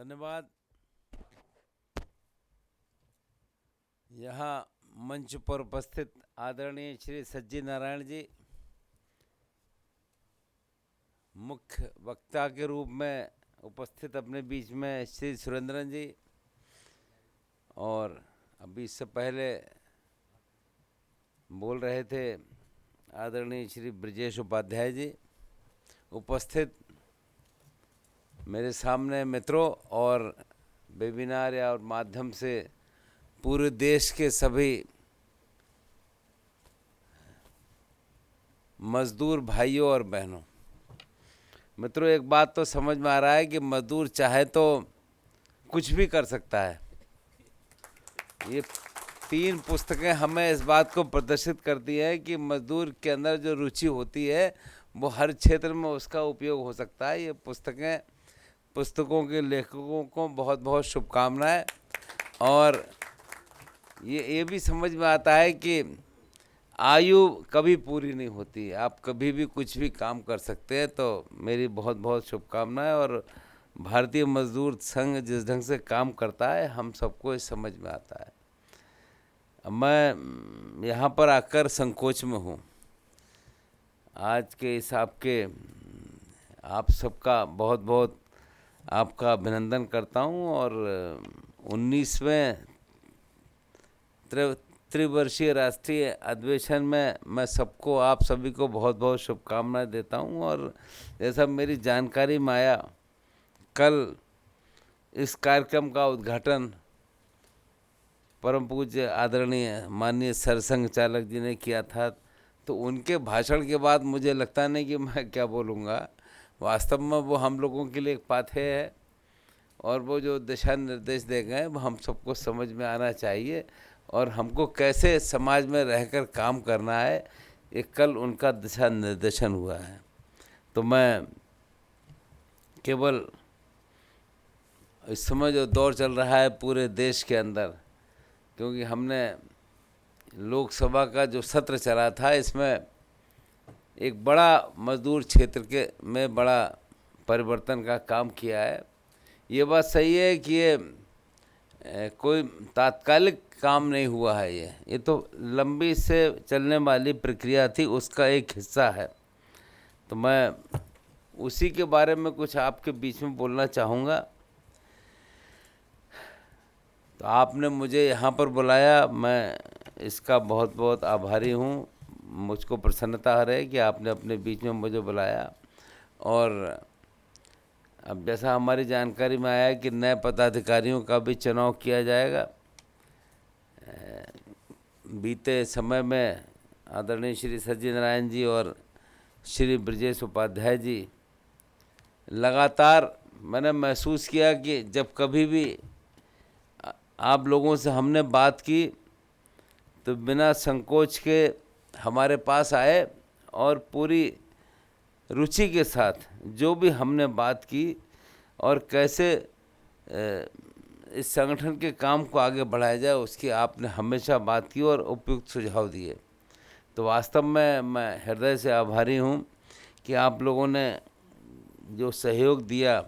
धन्यवाद। यहाँ मंच पर उपस्थित आदरणीय श्री सज्जी नारायण जी, मुख्य वक्ता के रूप में उपस्थित अपने बीच में श्री सुरेंद्रन जी, और अभी इससे पहले बोल रहे थे आदरणीय श्री ब्रजेश उपाध्याय जी, उपस्थित मेरे सामने मित्रों और वेबिनार या और माध्यम से पूरे देश के सभी मजदूर भाइयों और बहनों। मित्रों, एक बात तो समझ में आ रहा है कि मजदूर चाहे तो कुछ भी कर सकता है। ये 3 पुस्तकें हमें इस बात को प्रदर्शित करती है कि मजदूर के अंदर जो रुचि होती है वो हर क्षेत्र में उसका उपयोग हो सकता है। ये पुस्तकों के लेखकों को बहुत बहुत शुभकामनाएं। और ये भी समझ में आता है कि आयु कभी पूरी नहीं होती, आप कभी भी कुछ भी काम कर सकते हैं। तो मेरी बहुत बहुत शुभकामनाएं। और भारतीय मजदूर संघ जिस ढंग से काम करता है हम सबको इस समझ में आता है। मैं यहाँ पर आकर संकोच में हूँ। आज के इस आपके आप सबका बहुत बहुत आपका अभिनंदन करता हूँ। और 19वें त्रिवर्षीय राष्ट्रीय अधिवेशन में मैं सबको, आप सभी को बहुत बहुत शुभकामनाएं देता हूँ। और जैसा मेरी जानकारी में आया, कल इस कार्यक्रम का उद्घाटन परम पूज्य आदरणीय माननीय सरसंघ चालक जी ने किया था। तो उनके भाषण के बाद मुझे लगता नहीं कि मैं क्या बोलूँगा। वास्तव में वो हम लोगों के लिए एक पाथेय है, और वो जो दिशा निर्देश दे गए वो हम सबको समझ में आना चाहिए, और हमको कैसे समाज में रहकर काम करना है, ये कल उनका दिशा निर्देशन हुआ है। तो मैं केवल इस समय जो दौर चल रहा है पूरे देश के अंदर, क्योंकि हमने लोकसभा का जो सत्र चला था इसमें एक बड़ा मजदूर क्षेत्र के में बड़ा परिवर्तन का काम किया है। ये बात सही है कि ये कोई तात्कालिक काम नहीं हुआ है। ये तो लंबी से चलने वाली प्रक्रिया थी, उसका एक हिस्सा है। तो मैं उसी के बारे में कुछ आपके बीच में बोलना चाहूँगा। तो आपने मुझे यहाँ पर बुलाया, मैं इसका बहुत बहुत आभारी हूँ। मुझको प्रसन्नता है कि आपने अपने बीच में मुझे बुलाया। और अब जैसा हमारी जानकारी में आया कि नए पदाधिकारियों का भी चुनाव किया जाएगा। बीते समय में आदरणीय श्री सज्जी नारायण जी और श्री ब्रजेश उपाध्याय जी लगातार, मैंने महसूस किया कि जब कभी भी आप लोगों से हमने बात की तो बिना संकोच के हमारे पास आए, और पूरी रुचि के साथ जो भी हमने बात की और कैसे इस संगठन के काम को आगे बढ़ाया जाए उसकी आपने हमेशा बात की और उपयुक्त सुझाव दिए। तो वास्तव में मैं हृदय से आभारी हूँ कि आप लोगों ने जो सहयोग दिया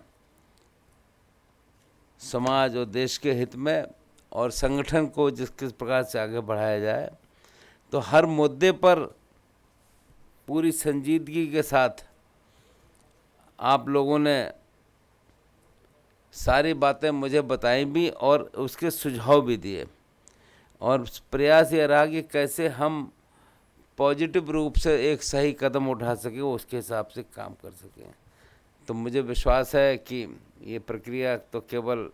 समाज और देश के हित में, और संगठन को जिस किस प्रकार से आगे बढ़ाया जाए। तो हर मुद्दे पर पूरी संजीदगी के साथ आप लोगों ने सारी बातें मुझे बताई भी और उसके सुझाव भी दिए, और प्रयास ये रहा कि कैसे हम पॉजिटिव रूप से एक सही कदम उठा सकें, उसके हिसाब से काम कर सकें। तो मुझे विश्वास है कि ये प्रक्रिया तो केवल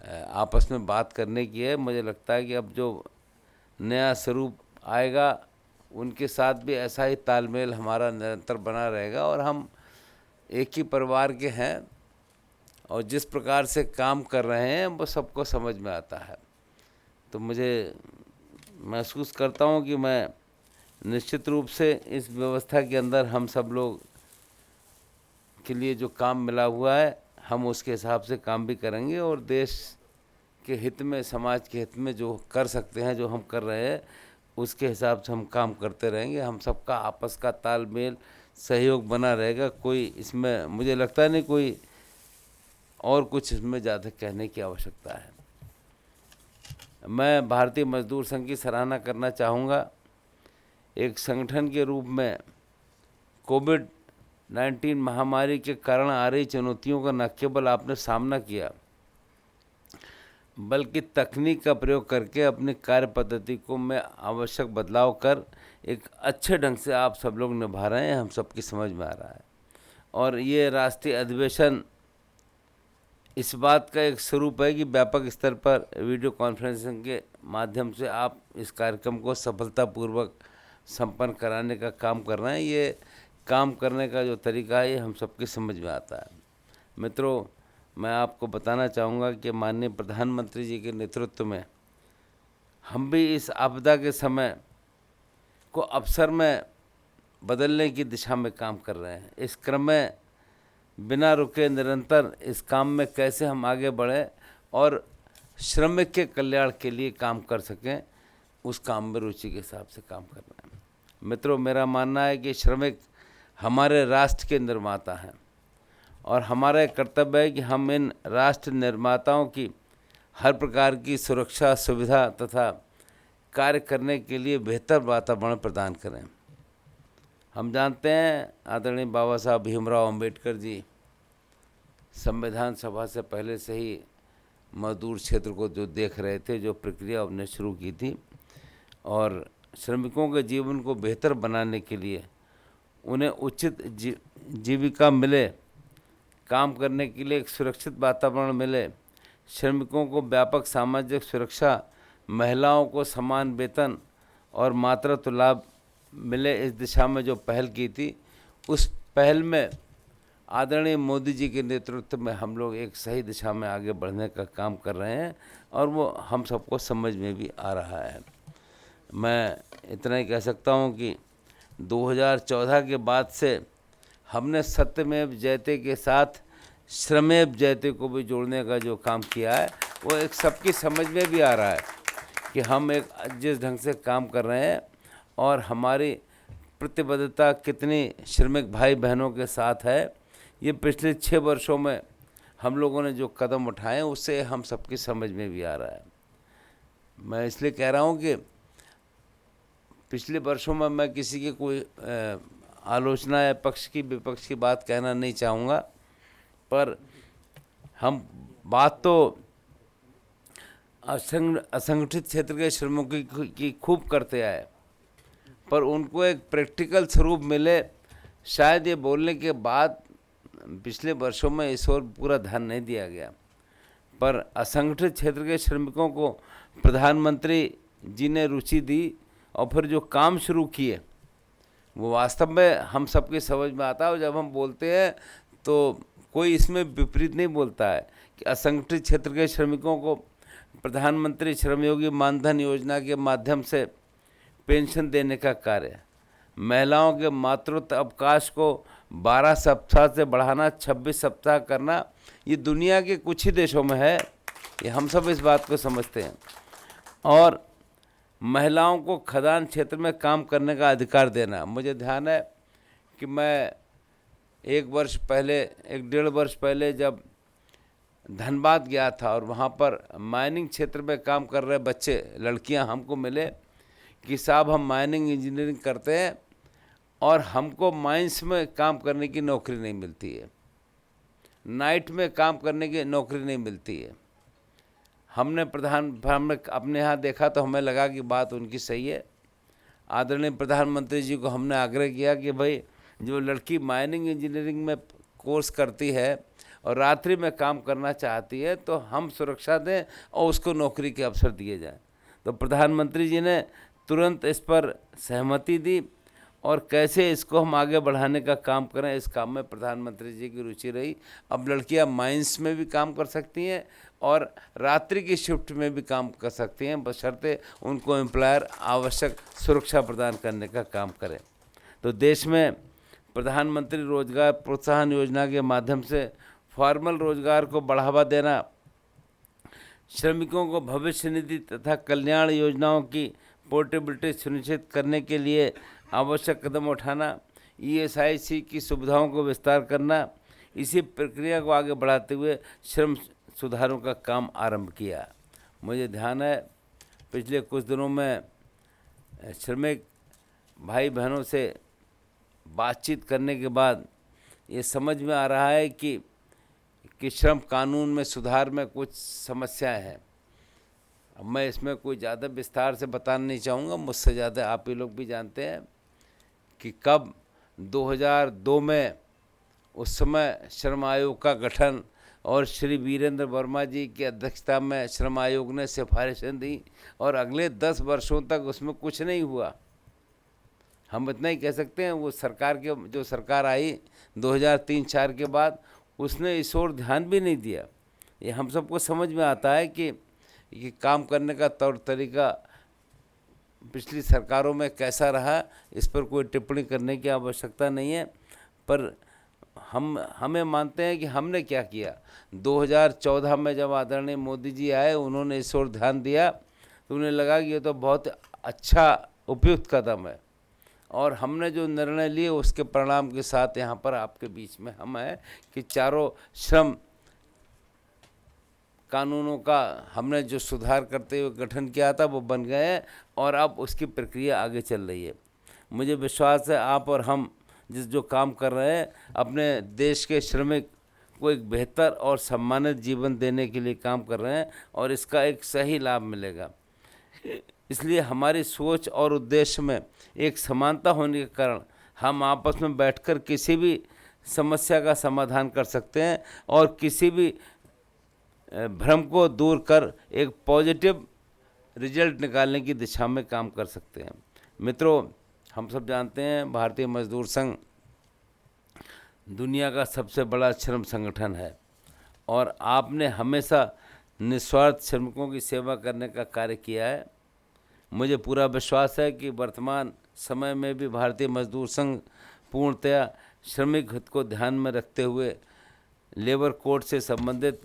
आपस में बात करने की है। मुझे लगता है कि अब जो नया स्वरूप आएगा उनके साथ भी ऐसा ही तालमेल हमारा निरंतर बना रहेगा, और हम एक ही परिवार के हैं, और जिस प्रकार से काम कर रहे हैं वो सबको समझ में आता है। तो मुझे महसूस करता हूँ कि मैं निश्चित रूप से इस व्यवस्था के अंदर हम सब लोग के लिए जो काम मिला हुआ है हम उसके हिसाब से काम भी करेंगे, और देश के हित में, समाज के हित में जो कर सकते हैं, जो हम कर रहे हैं, उसके हिसाब से हम काम करते रहेंगे। हम सबका आपस का तालमेल, सहयोग बना रहेगा। कोई इसमें मुझे लगता नहीं कोई और कुछ इसमें ज़्यादा कहने की आवश्यकता है। मैं भारतीय मजदूर संघ की सराहना करना चाहूँगा। एक संगठन के रूप में कोविड-19 महामारी के कारण आ रही चुनौतियों का न केवल आपने सामना किया, बल्कि तकनीक का प्रयोग करके अपनी कार्य पद्धति को में आवश्यक बदलाव कर एक अच्छे ढंग से आप सब लोग निभा रहे हैं, हम सबकी समझ में आ रहा है। और ये राष्ट्रीय अधिवेशन इस बात का एक स्वरूप है कि व्यापक स्तर पर वीडियो कॉन्फ्रेंसिंग के माध्यम से आप इस कार्यक्रम को सफलतापूर्वक संपन्न कराने का काम कर रहे हैं। ये काम करने का जो तरीका है ये हम सबकी समझ में आता है। मित्रों, मैं आपको बताना चाहूँगा कि माननीय प्रधानमंत्री जी के नेतृत्व में हम भी इस आपदा के समय को अवसर में बदलने की दिशा में काम कर रहे हैं। इस क्रम में बिना रुके निरंतर इस काम में कैसे हम आगे बढ़ें और श्रमिक के कल्याण के लिए काम कर सकें, उस काम में रुचि के हिसाब से काम कर रहे हैं। मित्रों, मेरा मानना है कि श्रमिक हमारे राष्ट्र के निर्माता हैं और हमारा कर्तव्य है कि हम इन राष्ट्र निर्माताओं की हर प्रकार की सुरक्षा, सुविधा तथा कार्य करने के लिए बेहतर वातावरण प्रदान करें। हम जानते हैं आदरणीय बाबा साहब भीमराव अंबेडकर जी संविधान सभा से पहले से ही मजदूर क्षेत्र को जो देख रहे थे, जो प्रक्रिया उन्होंने शुरू की थी और श्रमिकों के जीवन को बेहतर बनाने के लिए उन्हें उचित जीविका मिले, काम करने के लिए एक सुरक्षित वातावरण मिले, श्रमिकों को व्यापक सामाजिक सुरक्षा, महिलाओं को समान वेतन और मातृत्व लाभ मिले, इस दिशा में जो पहल की थी, उस पहल में आदरणीय मोदी जी के नेतृत्व में हम लोग एक सही दिशा में आगे बढ़ने का काम कर रहे हैं और वो हम सबको समझ में भी आ रहा है। मैं इतना ही कह सकता हूँ कि 2014 के बाद से हमने सत्यमेव जयते के साथ श्रमेव जयते को भी जोड़ने का जो काम किया है, वो एक सबकी समझ में भी आ रहा है कि हम एक जिस ढंग से काम कर रहे हैं और हमारी प्रतिबद्धता कितनी श्रमिक भाई बहनों के साथ है, ये पिछले 6 वर्षों में हम लोगों ने जो कदम उठाए हैं उससे हम सबकी समझ में भी आ रहा है। मैं इसलिए कह रहा हूँ कि पिछले वर्षों में मैं किसी की कोई आलोचना या पक्ष की विपक्ष की बात कहना नहीं चाहूँगा, पर हम बात तो असंगठित क्षेत्र के श्रमिकों की खूब करते आए, पर उनको एक प्रैक्टिकल स्वरूप मिले, शायद ये बोलने के बाद पिछले वर्षों में इस ओर पूरा ध्यान नहीं दिया गया। पर असंगठित क्षेत्र के श्रमिकों को प्रधानमंत्री जी ने रुचि दी और फिर जो काम शुरू किए वो वास्तव में हम सबकी समझ में आता है। और जब हम बोलते हैं तो कोई इसमें विपरीत नहीं बोलता है कि असंगठित क्षेत्र के श्रमिकों को प्रधानमंत्री श्रमयोगी मानधन योजना के माध्यम से पेंशन देने का कार्य, महिलाओं के मातृत्व अवकाश को 12 सप्ताह से बढ़ाना 26 सप्ताह करना, ये दुनिया के कुछ ही देशों में है, ये हम सब इस बात को समझते हैं। और महिलाओं को खदान क्षेत्र में काम करने का अधिकार देना। मुझे ध्यान है कि मैं 1.5 वर्ष पहले जब धनबाद गया था और वहाँ पर माइनिंग क्षेत्र में काम कर रहे बच्चे, लड़कियाँ हमको मिले कि साहब हम माइनिंग इंजीनियरिंग करते हैं और हमको माइंस में काम करने की नौकरी नहीं मिलती है, नाइट में काम करने की नौकरी नहीं मिलती है। हमने अपने यहाँ देखा तो हमें लगा कि बात उनकी सही है। आदरणीय प्रधानमंत्री जी को हमने आग्रह किया कि भाई जो लड़की माइनिंग इंजीनियरिंग में कोर्स करती है और रात्रि में काम करना चाहती है तो हम सुरक्षा दें और उसको नौकरी के अवसर दिए जाएं। तो प्रधानमंत्री जी ने तुरंत इस पर सहमति दी और कैसे इसको हम आगे बढ़ाने का काम करें, इस काम में प्रधानमंत्री जी की रुचि रही। अब लड़कियां माइंस में भी काम कर सकती हैं और रात्रि की शिफ्ट में भी काम कर सकती हैं, बशर्ते उनको एम्प्लॉयर आवश्यक सुरक्षा प्रदान करने का काम करें। तो देश में प्रधानमंत्री रोजगार प्रोत्साहन योजना के माध्यम से फॉर्मल रोजगार को बढ़ावा देना, श्रमिकों को भविष्य निधि तथा कल्याण योजनाओं की पोर्टेबिलिटी सुनिश्चित करने के लिए आवश्यक कदम उठाना, ESIC की सुविधाओं को विस्तार करना, इसी प्रक्रिया को आगे बढ़ाते हुए श्रम सुधारों का काम आरंभ किया। मुझे ध्यान है पिछले कुछ दिनों में श्रमिक भाई बहनों से बातचीत करने के बाद ये समझ में आ रहा है कि श्रम कानून में सुधार में कुछ समस्याएं हैं। अब मैं इसमें कोई ज़्यादा विस्तार से बताना नहीं चाहूँगा, मुझसे ज़्यादा आप ही लोग भी जानते हैं कि कब 2002 में उस समय श्रम आयोग का गठन और श्री वीरेंद्र वर्मा जी की अध्यक्षता में श्रम आयोग ने सिफारिशें दी और अगले 10 वर्षों तक उसमें कुछ नहीं हुआ। हम इतना ही कह सकते हैं, वो सरकार के जो सरकार आई 2003-04 के बाद उसने इस ओर ध्यान भी नहीं दिया। ये हम सबको समझ में आता है कि काम करने का तौर तरीका पिछली सरकारों में कैसा रहा, इस पर कोई टिप्पणी करने की आवश्यकता नहीं है। पर हमें मानते हैं कि हमने क्या किया। 2014 में जब आदरणीय मोदी जी आए, उन्होंने इस ओर ध्यान दिया तो उन्हें लगा कि ये तो बहुत अच्छा उपयुक्त कदम है और हमने जो निर्णय लिए उसके परिणाम के साथ यहाँ पर आपके बीच में हम हैं कि चारों श्रम कानूनों का हमने जो सुधार करते हुए गठन किया था वो बन गए हैं और अब उसकी प्रक्रिया आगे चल रही है। मुझे विश्वास है आप और हम जो काम कर रहे हैं अपने देश के श्रमिक को एक बेहतर और सम्मानित जीवन देने के लिए काम कर रहे हैं और इसका एक सही लाभ मिलेगा। इसलिए हमारी सोच और उद्देश्य में एक समानता होने के कारण हम आपस में बैठकर किसी भी समस्या का समाधान कर सकते हैं और किसी भी भ्रम को दूर कर एक पॉजिटिव रिजल्ट निकालने की दिशा में काम कर सकते हैं। मित्रों, हम सब जानते हैं भारतीय मजदूर संघ दुनिया का सबसे बड़ा श्रम संगठन है और आपने हमेशा निस्वार्थ श्रमिकों की सेवा करने का कार्य किया है। मुझे पूरा विश्वास है कि वर्तमान समय में भी भारतीय मजदूर संघ पूर्णतया श्रमिक हित को ध्यान में रखते हुए लेबर कोड से संबंधित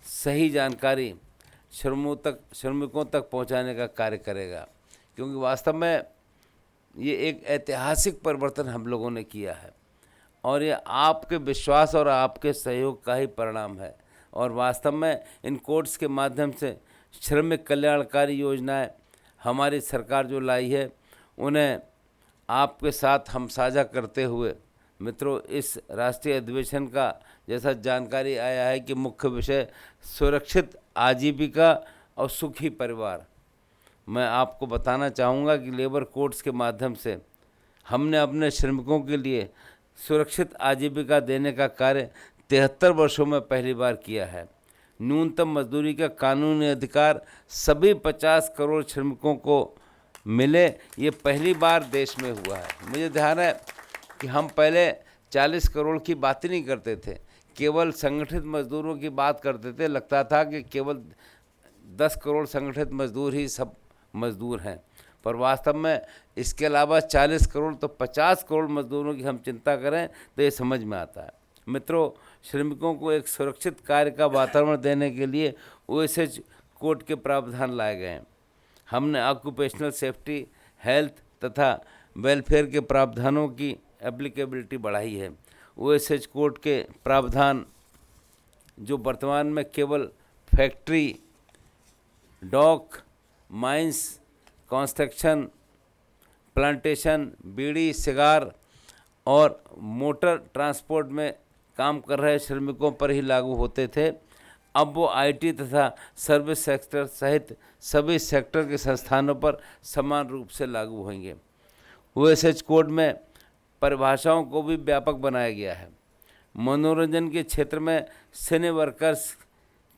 सही जानकारी श्रमिकों तक पहुंचाने का कार्य करेगा, क्योंकि वास्तव में ये एक ऐतिहासिक परिवर्तन हम लोगों ने किया है और ये आपके विश्वास और आपके सहयोग का ही परिणाम है। और वास्तव में इन कोड्स के माध्यम से श्रमिक कल्याणकारी योजनाएं हमारी सरकार जो लाई है उन्हें आपके साथ हम साझा करते हुए मित्रों, इस राष्ट्रीय अधिवेशन का जैसा जानकारी आया है कि मुख्य विषय सुरक्षित आजीविका और सुखी परिवार। मैं आपको बताना चाहूँगा कि लेबर कोड्स के माध्यम से हमने अपने श्रमिकों के लिए सुरक्षित आजीविका देने का कार्य 73 वर्षों में पहली बार किया है। न्यूनतम मजदूरी का कानूनी अधिकार सभी 50 करोड़ श्रमिकों को मिले, ये पहली बार देश में हुआ है। मुझे ध्यान है कि हम पहले 40 करोड़ की बात ही नहीं करते थे, केवल संगठित मजदूरों की बात करते थे। लगता था कि केवल 10 करोड़ संगठित मजदूर ही सब मजदूर हैं, पर वास्तव में इसके अलावा 40 करोड़ तो 50 करोड़ मजदूरों की हम चिंता करें तो ये समझ में आता है। मित्रों, श्रमिकों को एक सुरक्षित कार्य का वातावरण देने के लिए OSH कोड के प्रावधान लाए गए हैं। हमने ऑक्यूपेशनल सेफ्टी, हेल्थ तथा वेलफेयर के प्रावधानों की एप्लीकेबिलिटी बढ़ाई है। OSH कोड के प्रावधान जो वर्तमान में केवल factory, dock, mines, construction, plantation, bidi, cigar और मोटर ट्रांसपोर्ट में काम कर रहे श्रमिकों पर ही लागू होते थे, अब वो IT तथा सर्विस सेक्टर सहित सभी सेक्टर के संस्थानों पर समान रूप से लागू होंगे। OSH कोड में परिभाषाओं को भी व्यापक बनाया गया है। मनोरंजन के क्षेत्र में सिने वर्कर्स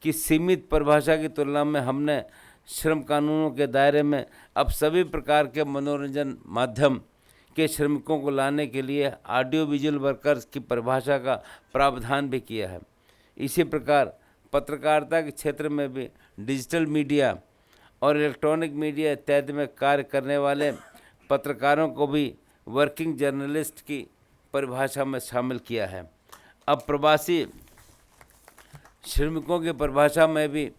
की सीमित परिभाषा की तुलना में हमने श्रम कानूनों के दायरे में अब सभी प्रकार के मनोरंजन माध्यम के श्रमिकों को लाने के लिए ऑडियो विजुअल वर्कर्स की परिभाषा का प्रावधान भी किया है। इसी प्रकार पत्रकारिता के क्षेत्र में भी डिजिटल मीडिया और इलेक्ट्रॉनिक मीडिया इत्यादि में कार्य करने वाले पत्रकारों को भी वर्किंग जर्नलिस्ट की परिभाषा में शामिल किया है। अब प्रवासी श्रमिकों की परिभाषा में भी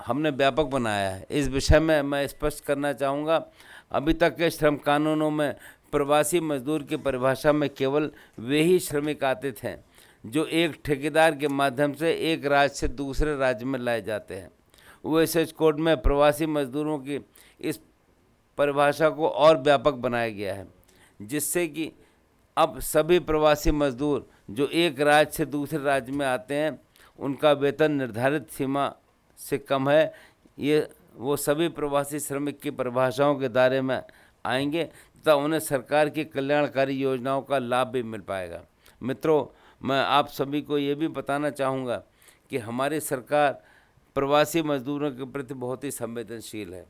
हमने व्यापक बनाया है। इस विषय में मैं स्पष्ट करना चाहूँगा, अभी तक के श्रम कानूनों में प्रवासी मजदूर की परिभाषा में केवल वे ही श्रमिक आते थे जो एक ठेकेदार के माध्यम से एक राज्य से दूसरे राज्य में लाए जाते हैं। यूएसएच कोड में प्रवासी मजदूरों की इस परिभाषा को और व्यापक बनाया गया है, जिससे कि अब सभी प्रवासी मजदूर जो एक राज्य से दूसरे राज्य में आते हैं उनका वेतन निर्धारित सीमा से कम है। ये वो सभी प्रवासी श्रमिक की परिभाषाओं के दायरे में आएंगे तथा उन्हें सरकार की कल्याणकारी योजनाओं का लाभ भी मिल पाएगा। मित्रों, मैं आप सभी को ये भी बताना चाहूँगा कि हमारी सरकार प्रवासी मजदूरों के प्रति बहुत ही संवेदनशील है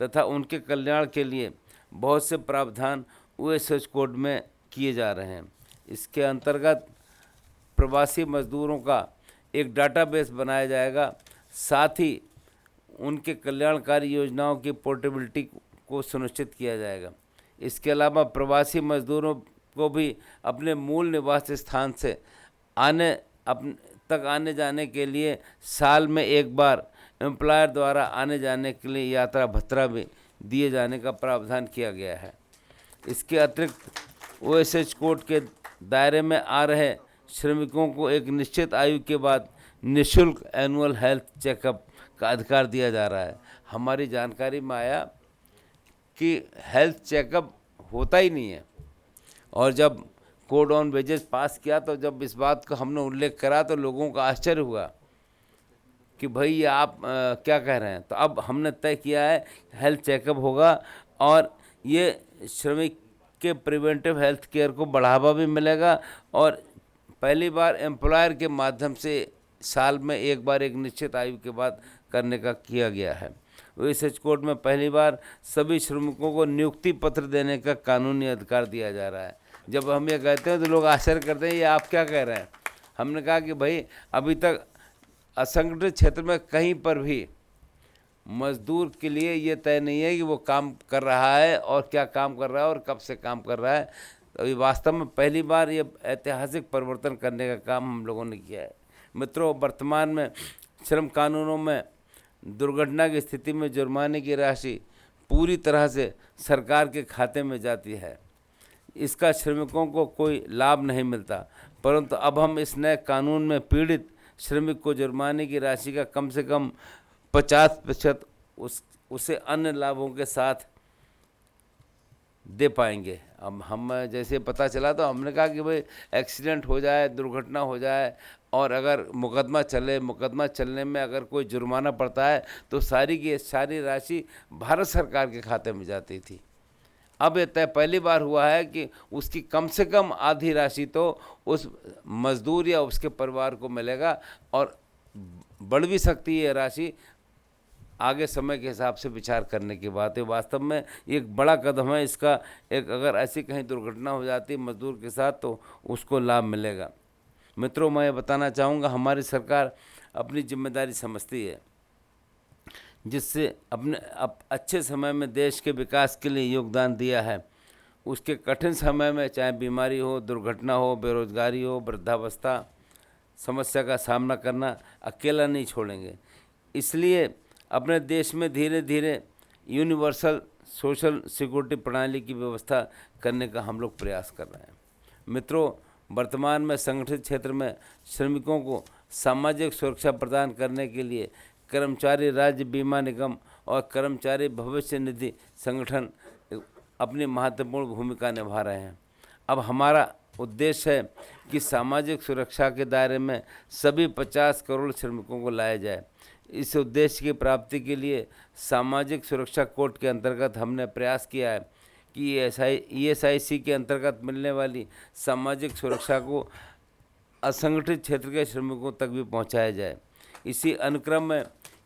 तथा उनके कल्याण के लिए बहुत से प्रावधान यूएसएच कोड में किए जा रहे हैं। इसके अंतर्गत प्रवासी मजदूरों का एक डाटाबेस बनाया जाएगा, साथ ही उनके कल्याणकारी योजनाओं की पोर्टेबिलिटी को सुनिश्चित किया जाएगा। इसके अलावा प्रवासी मजदूरों को भी अपने मूल निवास स्थान से आने जाने के लिए साल में एक बार एम्प्लॉयर द्वारा आने जाने के लिए यात्रा भत्ता भी दिए जाने का प्रावधान किया गया है। इसके अतिरिक्त ओएसएच कोड के दायरे में आ रहे श्रमिकों को एक निश्चित आयु के बाद निःशुल्क एनुअल हेल्थ चेकअप का अधिकार दिया जा रहा है। हमारी जानकारी में आया कि हेल्थ चेकअप होता ही नहीं है, और जब कोड ऑन वेजेस पास किया तो जब इस बात का हमने उल्लेख करा तो लोगों का आश्चर्य हुआ कि भाई ये आप क्या कह रहे हैं। तो अब हमने तय किया है हेल्थ चेकअप होगा और ये श्रमिक के प्रिवेंटिव हेल्थ केयर को बढ़ावा भी मिलेगा, और पहली बार एम्प्लॉयर के माध्यम से साल में एक बार एक निश्चित आयु के बाद करने का किया गया है। यूएसएच कोड में पहली बार सभी श्रमिकों को नियुक्ति पत्र देने का कानूनी अधिकार दिया जा रहा है। जब हम ये कहते हैं तो लोग आश्चर्य करते हैं, ये आप क्या कह रहे हैं। हमने कहा कि भाई अभी तक असंगठित क्षेत्र में कहीं पर भी मजदूर के लिए ये तय नहीं है कि वो काम कर रहा है और क्या काम कर रहा है और कब से काम कर रहा है। तो ये वास्तव में पहली बार ये ऐतिहासिक परिवर्तन करने का काम हम लोगों ने किया है। मित्रों, वर्तमान में श्रम कानूनों में दुर्घटना की स्थिति में जुर्माने की राशि पूरी तरह से सरकार के खाते में जाती है। इसका श्रमिकों को कोई लाभ नहीं मिलता, परंतु अब हम इस नए कानून में पीड़ित श्रमिक को जुर्माने की राशि का कम से कम 50% उसे अन्य लाभों के साथ दे पाएंगे। अब हम जैसे पता चला तो हमने कहा कि भाई एक्सीडेंट हो जाए, दुर्घटना हो जाए और अगर मुकदमा चलने में अगर कोई जुर्माना पड़ता है तो सारी की सारी राशि भारत सरकार के खाते में जाती थी। अब ये तय पहली बार हुआ है कि उसकी कम से कम आधी राशि तो उस मजदूर या उसके परिवार को मिलेगा, और बढ़ भी सकती है ये राशि आगे समय के हिसाब से विचार करने की बात है। वास्तव में एक बड़ा कदम है इसका। एक अगर ऐसी कहीं दुर्घटना हो जाती है मजदूर के साथ तो उसको लाभ मिलेगा। मित्रों, मैं ये बताना चाहूँगा हमारी सरकार अपनी जिम्मेदारी समझती है, जिससे अपने अच्छे समय में देश के विकास के लिए योगदान दिया है, उसके कठिन समय में चाहे बीमारी हो, दुर्घटना हो, बेरोजगारी हो, वृद्धावस्था समस्या का सामना करना अकेला नहीं छोड़ेंगे। इसलिए अपने देश में धीरे धीरे यूनिवर्सल सोशल सिक्योरिटी प्रणाली की व्यवस्था करने का हम लोग प्रयास कर रहे हैं। मित्रों, वर्तमान में संगठित क्षेत्र में श्रमिकों को सामाजिक सुरक्षा प्रदान करने के लिए कर्मचारी राज्य बीमा निगम और कर्मचारी भविष्य निधि संगठन अपनी महत्वपूर्ण भूमिका निभा रहे हैं। अब हमारा उद्देश्य है कि सामाजिक सुरक्षा के दायरे में सभी 50 करोड़ श्रमिकों को लाया जाए। इस उद्देश्य की प्राप्ति के लिए सामाजिक सुरक्षा कोड के अंतर्गत हमने प्रयास किया है कि ईएसआईसी के अंतर्गत मिलने वाली सामाजिक सुरक्षा को असंगठित क्षेत्र के श्रमिकों तक भी पहुंचाया जाए। इसी अनुक्रम में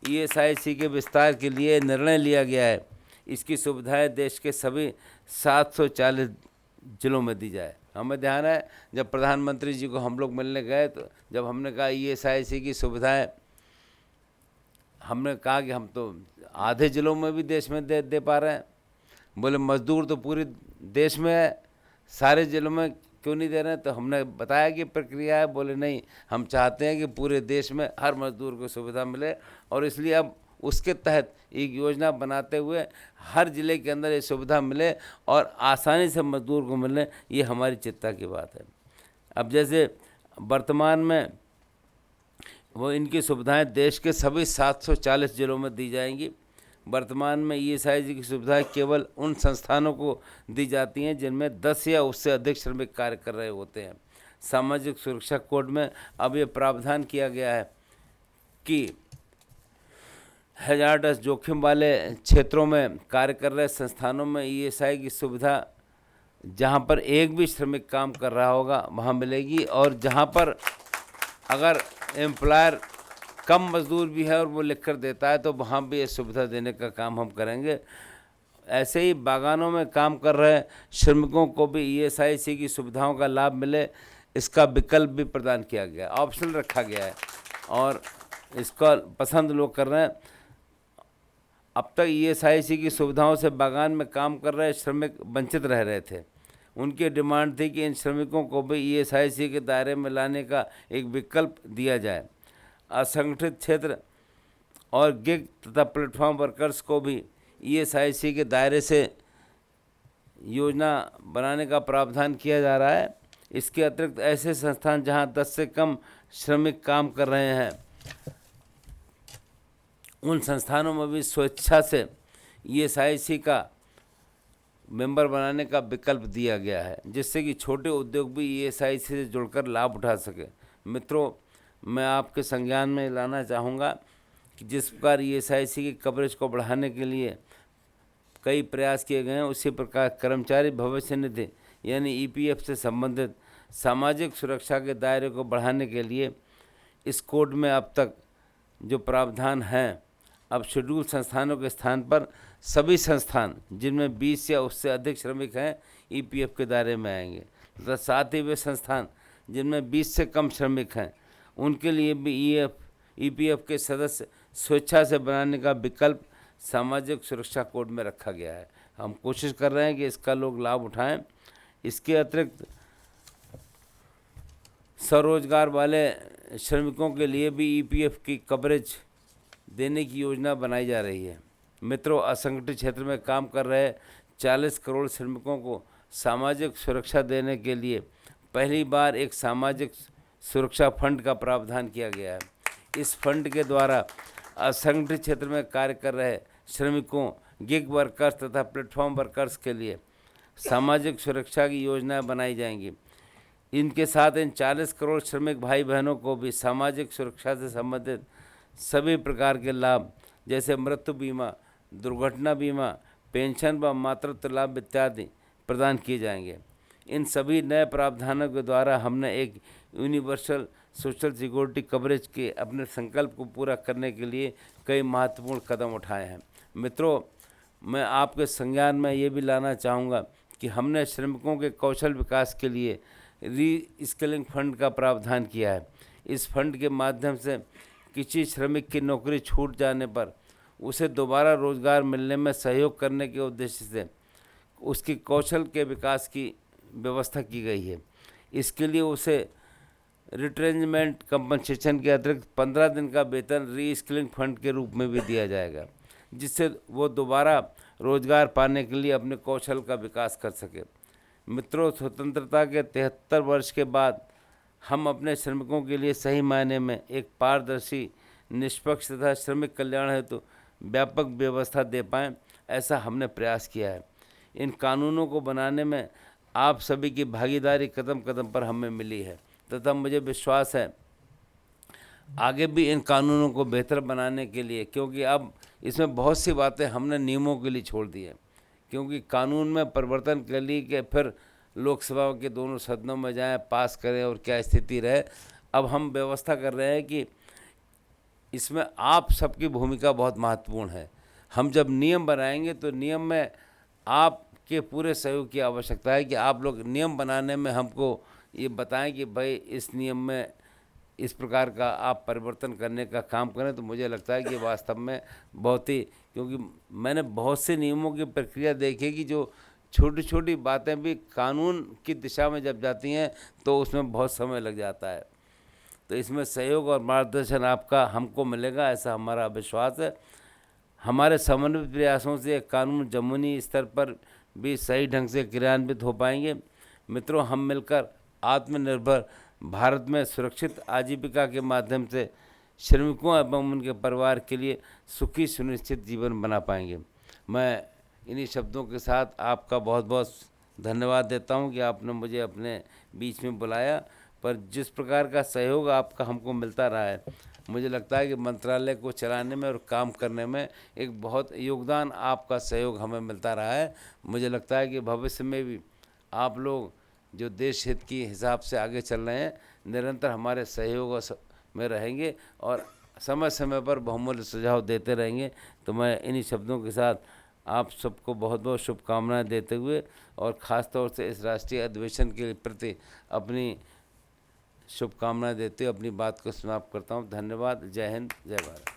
ईएसआईसी के विस्तार के लिए निर्णय लिया गया है। इसकी सुविधाएं देश के सभी 740 जिलों में दी जाए। हमें ध्यान है जब प्रधानमंत्री जी को हम लोग मिलने गए तो जब हमने कहा ईएसआईसी की सुविधाएं, हमने कहा कि हम तो आधे जिलों में भी देश में दे पा रहे हैं। बोले मजदूर तो पूरे देश में है, सारे जिलों में क्यों नहीं दे रहे हैं। तो हमने बताया कि प्रक्रिया है। बोले नहीं, हम चाहते हैं कि पूरे देश में हर मजदूर को सुविधा मिले, और इसलिए अब उसके तहत एक योजना बनाते हुए हर ज़िले के अंदर ये सुविधा मिले और आसानी से मजदूर को मिले, ये हमारी चिंता की बात है। अब जैसे वर्तमान में वो इनकी सुविधाएं देश के सभी 740 जिलों में दी जाएंगी। वर्तमान में ईएसआईसी की सुविधाएं केवल उन संस्थानों को दी जाती हैं जिनमें 10 या उससे अधिक श्रमिक कार्य कर रहे होते हैं। सामाजिक सुरक्षा कोड में अब ये प्रावधान किया गया है कि हैजार्डस जोखिम वाले क्षेत्रों में कार्य कर रहे संस्थानों में ईएसआई की सुविधा जहां पर एक भी श्रमिक काम कर रहा होगा वहां मिलेगी, और जहां पर अगर एम्प्लॉयर कम मजदूर भी है और वो लिख कर देता है तो वहाँ भी ये सुविधा देने का काम हम करेंगे। ऐसे ही बागानों में काम कर रहे श्रमिकों को भी ईएसआईसी की सुविधाओं का लाभ मिले, इसका विकल्प भी प्रदान किया गया, ऑप्शनल रखा गया है और इसका पसंद लोग कर रहे हैं। अब तक ईएसआईसी की सुविधाओं से बागान में काम कर रहे श्रमिक वंचित रह रहे थे। उनकी डिमांड थी कि इन श्रमिकों को भी ईएसआईसी के दायरे में लाने का एक विकल्प दिया जाए। असंगठित क्षेत्र और गिग तथा प्लेटफॉर्म वर्कर्स को भी ईएसआईसी के दायरे से योजना बनाने का प्रावधान किया जा रहा है। इसके अतिरिक्त ऐसे संस्थान जहां 10 से कम श्रमिक काम कर रहे हैं, उन संस्थानों में भी स्वेच्छा से ईएसआईसी का मेंबर बनाने का विकल्प दिया गया है, जिससे कि छोटे उद्योग भी ईएसआईसी से जुड़कर लाभ उठा सके। मित्रों, मैं आपके संज्ञान में लाना चाहूँगा कि जिस प्रकार ईएसआईसी की कवरेज को बढ़ाने के लिए कई प्रयास किए गए हैं, उसी प्रकार कर्मचारी भविष्य निधि यानी ईपीएफ से संबंधित सामाजिक सुरक्षा के दायरे को बढ़ाने के लिए इस कोड में अब तक जो प्रावधान हैं, अब शेड्यूल संस्थानों के स्थान पर सभी संस्थान जिनमें 20 या उससे अधिक श्रमिक हैं ईपीएफ के दायरे में आएंगे, तथा साथ ही वे संस्थान जिनमें 20 से कम श्रमिक हैं उनके लिए भी ईपीएफ के सदस्य स्वेच्छा से बनाने का विकल्प सामाजिक सुरक्षा कोड में रखा गया है। हम कोशिश कर रहे हैं कि इसका लोग लाभ उठाएं। इसके अतिरिक्त स्वरोजगार वाले श्रमिकों के लिए भी ईपीएफ की कवरेज देने की योजना बनाई जा रही है। मित्रों, असंगठित क्षेत्र में काम कर रहे 40 करोड़ श्रमिकों को सामाजिक सुरक्षा देने के लिए पहली बार एक सामाजिक सुरक्षा फंड का प्रावधान किया गया है। इस फंड के द्वारा असंगठित क्षेत्र में कार्य कर रहे श्रमिकों, गिग वर्कर्स तथा प्लेटफॉर्म वर्कर्स के लिए सामाजिक सुरक्षा की योजनाएं बनाई जाएंगी। इनके साथ इन 40 करोड़ श्रमिक भाई बहनों को भी सामाजिक सुरक्षा से संबंधित सभी प्रकार के लाभ जैसे मृत्यु बीमा, दुर्घटना बीमा, पेंशन व मातृत्व लाभ इत्यादि प्रदान किए जाएंगे। इन सभी नए प्रावधानों के द्वारा हमने एक यूनिवर्सल सोशल सिक्योरिटी कवरेज के अपने संकल्प को पूरा करने के लिए कई महत्वपूर्ण कदम उठाए हैं। मित्रों, मैं आपके संज्ञान में ये भी लाना चाहूँगा कि हमने श्रमिकों के कौशल विकास के लिए री स्किलिंग फंड का प्रावधान किया है। इस फंड के माध्यम से किसी श्रमिक की नौकरी छूट जाने पर उसे दोबारा रोजगार मिलने में सहयोग करने के उद्देश्य से उसकी कौशल के विकास की व्यवस्था की गई है। इसके लिए उसे रिट्रेंचमेंट कंपनसेशन के अतिरिक्त 15 दिन का वेतन री स्किलिंग फंड के रूप में भी दिया जाएगा, जिससे वो दोबारा रोजगार पाने के लिए अपने कौशल का विकास कर सके। मित्रों, स्वतंत्रता के 73 वर्ष के बाद हम अपने श्रमिकों के लिए सही मायने में एक पारदर्शी, निष्पक्ष तथा श्रमिक कल्याण हेतु व्यापक व्यवस्था दे पाएँ, ऐसा हमने प्रयास किया है। इन कानूनों को बनाने में आप सभी की भागीदारी कदम कदम पर हमें मिली है तथा मुझे विश्वास है आगे भी इन कानूनों को बेहतर बनाने के लिए, क्योंकि अब इसमें बहुत सी बातें हमने नियमों के लिए छोड़ दी है, क्योंकि कानून में परिवर्तन के लिए कि फिर लोकसभा के दोनों सदनों में जाएं, पास करें और क्या स्थिति रहे। अब हम व्यवस्था कर रहे हैं कि इसमें आप सबकी भूमिका बहुत महत्वपूर्ण है। हम जब नियम बनाएंगे तो नियम में आपके पूरे सहयोग की आवश्यकता है कि आप लोग नियम बनाने में हमको ये बताएं कि भाई इस नियम में इस प्रकार का आप परिवर्तन करने का काम करें। तो मुझे लगता है कि वास्तव में बहुत ही, क्योंकि मैंने बहुत से नियमों की प्रक्रिया देखी कि जो छोटी छोटी बातें भी कानून की दिशा में जब जाती हैं तो उसमें बहुत समय लग जाता है। तो इसमें सहयोग और मार्गदर्शन आपका हमको मिलेगा, ऐसा हमारा विश्वास है। हमारे समन्वित प्रयासों से कानून जमुनी स्तर पर भी सही ढंग से क्रियान्वित हो पाएंगे। मित्रों, हम मिलकर आत्मनिर्भर भारत में सुरक्षित आजीविका के माध्यम से श्रमिकों एवं उनके परिवार के लिए सुखी सुनिश्चित जीवन बना पाएंगे। मैं इन्हीं शब्दों के साथ आपका बहुत बहुत धन्यवाद देता हूं कि आपने मुझे अपने बीच में बुलाया। पर जिस प्रकार का सहयोग आपका हमको मिलता रहा है, मुझे लगता है कि मंत्रालय को चलाने में और काम करने में एक बहुत योगदान आपका सहयोग हमें मिलता रहा है। मुझे लगता है कि भविष्य में भी आप लोग जो देश हित की हिसाब से आगे चल रहे हैं, निरंतर हमारे सहयोग में रहेंगे और समय समय पर बहुमूल्य सुझाव देते रहेंगे। तो मैं इन्हीं शब्दों के साथ आप सबको बहुत बहुत शुभकामनाएं देते हुए और ख़ास तौर से इस राष्ट्रीय अधिवेशन के प्रति अपनी शुभकामनाएं देते हुए अपनी बात को समाप्त करता हूं। धन्यवाद। जय हिंद, जय भारत।